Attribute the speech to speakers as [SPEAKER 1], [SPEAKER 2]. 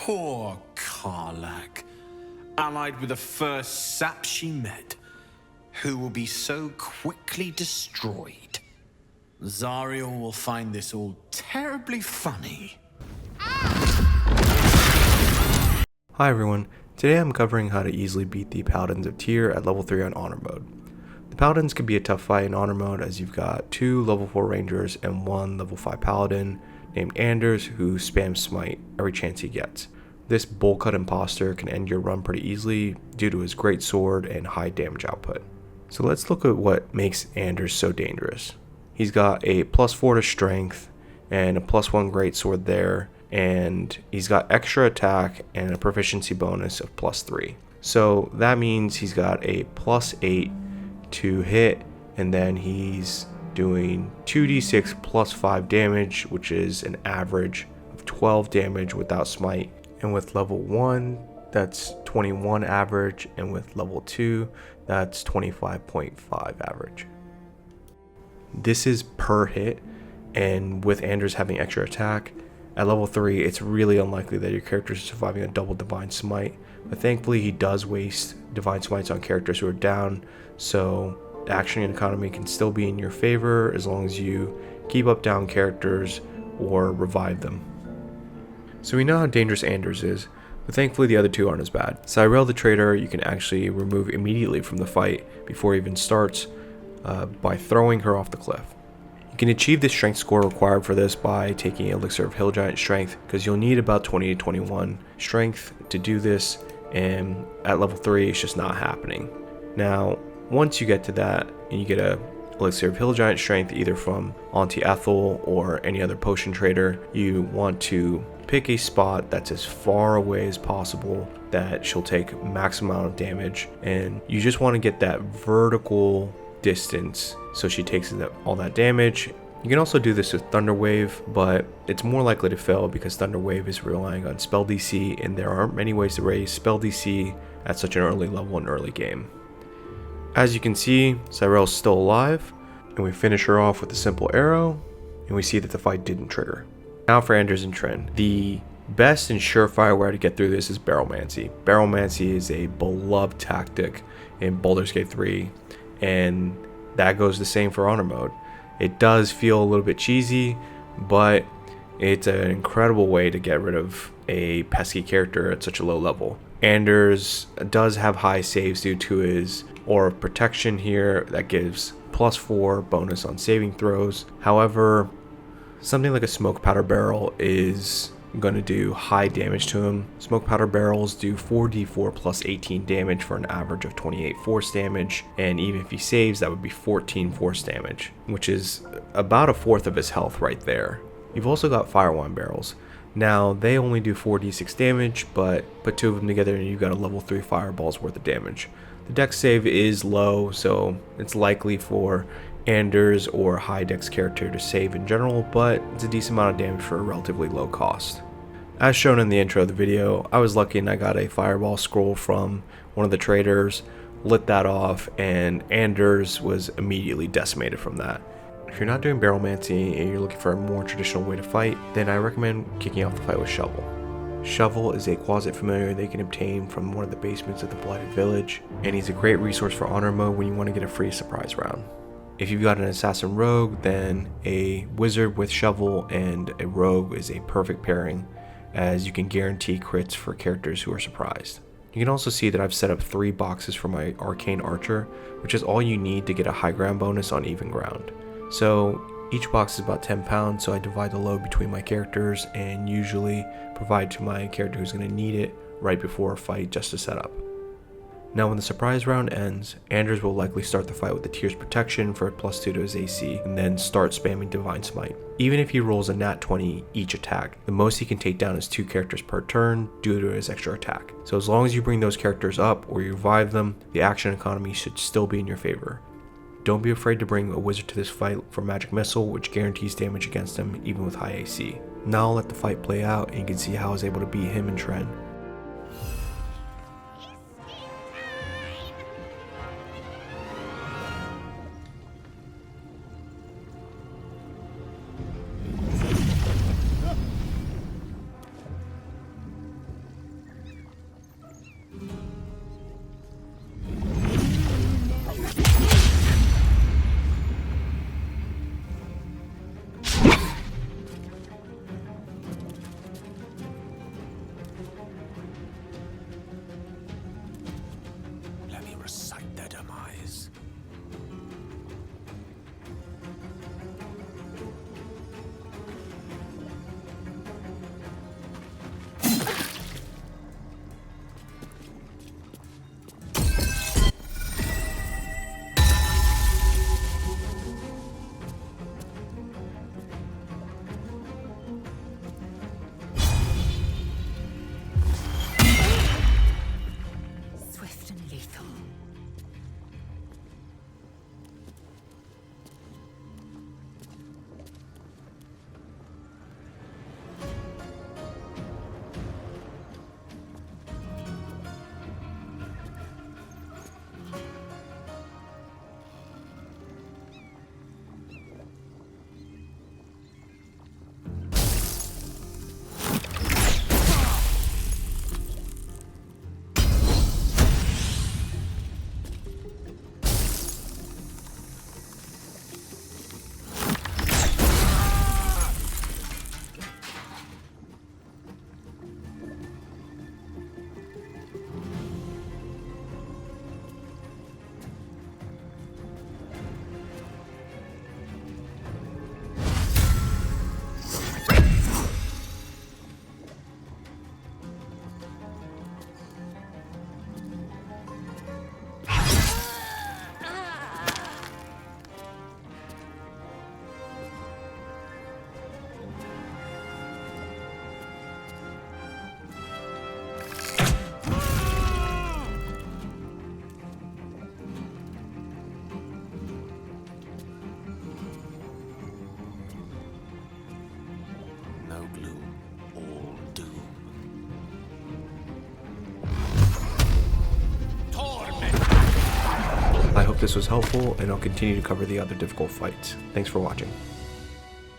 [SPEAKER 1] Poor Karlak, allied with the first sap she met, who will be so quickly destroyed. Cyrel will find this all terribly funny.
[SPEAKER 2] Hi everyone, today I'm covering how to easily beat the Paladins of Tyr at level 3 on Honor mode. The Paladins can be a tough fight in Honor mode as you've got 2 level 4 Rangers and 1 level 5 Paladin named Anders who spams Smite every chance he gets. This bowl cut imposter can end your run pretty easily due to his great sword and high damage output. So let's look at what makes Anders so dangerous. He's got a +4 to strength and a +1 great sword there, and he's got extra attack and a proficiency bonus of +3. So that means he's got a +8 to hit, and then he's doing 2d6 +5 damage, which is an average of 12 damage without smite. And with level 1, that's 21 average, and with level 2, that's 25.5 average. This is per hit, and with Anders having extra attack, at level 3, it's really unlikely that your character is surviving a double Divine Smite, but thankfully he does waste Divine Smites on characters who are down, so action and economy can still be in your favor as long as you keep up down characters or revive them. So we know how dangerous Anders is, but thankfully the other two aren't as bad. Cyrel the traitor you can actually remove immediately from the fight before it even starts by throwing her off the cliff. You can achieve the strength score required for this by taking Elixir of Hill Giant Strength, because you'll need about 20 to 21 strength to do this, and at level 3 it's just not happening. Now once you get to that and you get a Elixir of Hill Giant Strength either from Auntie Ethel or any other potion trader, you want to pick a spot that's as far away as possible that she'll take max amount of damage, and you just want to get that vertical distance so she takes all that damage. You can also do this with Thunder Wave, but it's more likely to fail because Thunder Wave is relying on spell DC, and there aren't many ways to raise spell DC at such an early level in early game. As you can see, Cyrel's still alive, and we finish her off with a simple arrow, and we see that the fight didn't trigger. Now for Anders and Trin. The best and surefire way to get through this is Barrelmancy. Barrelmancy is a beloved tactic in Baldur's Gate 3, and that goes the same for Honor mode. It does feel a little bit cheesy, but it's an incredible way to get rid of a pesky character at such a low level. Anders does have high saves due to his Aura of Protection here that gives +4 bonus on saving throws. However, something like a Smoke Powder Barrel is going to do high damage to him. Smoke Powder Barrels do 4d4 plus 18 damage for an average of 28 force damage, and even if he saves, that would be 14 force damage, which is about a fourth of his health right there. You've also got Firewine Barrels. Now they only do 4d6 damage, but put 2 of them together and you've got a level 3 fireball's worth of damage. The dex save is low, so it's likely for Anders or high dex character to save in general, but it's a decent amount of damage for a relatively low cost. As shown in the intro of the video, I was lucky and I got a fireball scroll from one of the traders, lit that off, and Anders was immediately decimated from that. If you're not doing Barrelmancy and you're looking for a more traditional way to fight, then I recommend kicking off the fight with Shovel. Shovel is a closet familiar they can obtain from one of the basements of the Blighted Village, and he's a great resource for Honor mode when you want to get a free surprise round. If you've got an assassin rogue, then a wizard with Shovel and a rogue is a perfect pairing, as you can guarantee crits for characters who are surprised. You can also see that I've set up 3 boxes for my Arcane Archer, which is all you need to get a high ground bonus on even ground. So each box is about 10 pounds, so I divide the load between my characters and usually provide to my character who's going to need it right before a fight just to set up. Now when the surprise round ends, Anders will likely start the fight with the Tyr's Protection for a +2 to his AC, and then start spamming Divine Smite. Even if he rolls a nat 20 each attack, the most he can take down is 2 characters per turn due to his extra attack. So as long as you bring those characters up or you revive them, the action economy should still be in your favor. Don't be afraid to bring a wizard to this fight for Magic Missile, which guarantees damage against him even with high AC. Now I'll let the fight play out and you can see how I was able to beat him and Trin.
[SPEAKER 1] gloom, all doom.
[SPEAKER 2] I hope this was helpful, and I'll continue to cover the other difficult fights. Thanks for watching.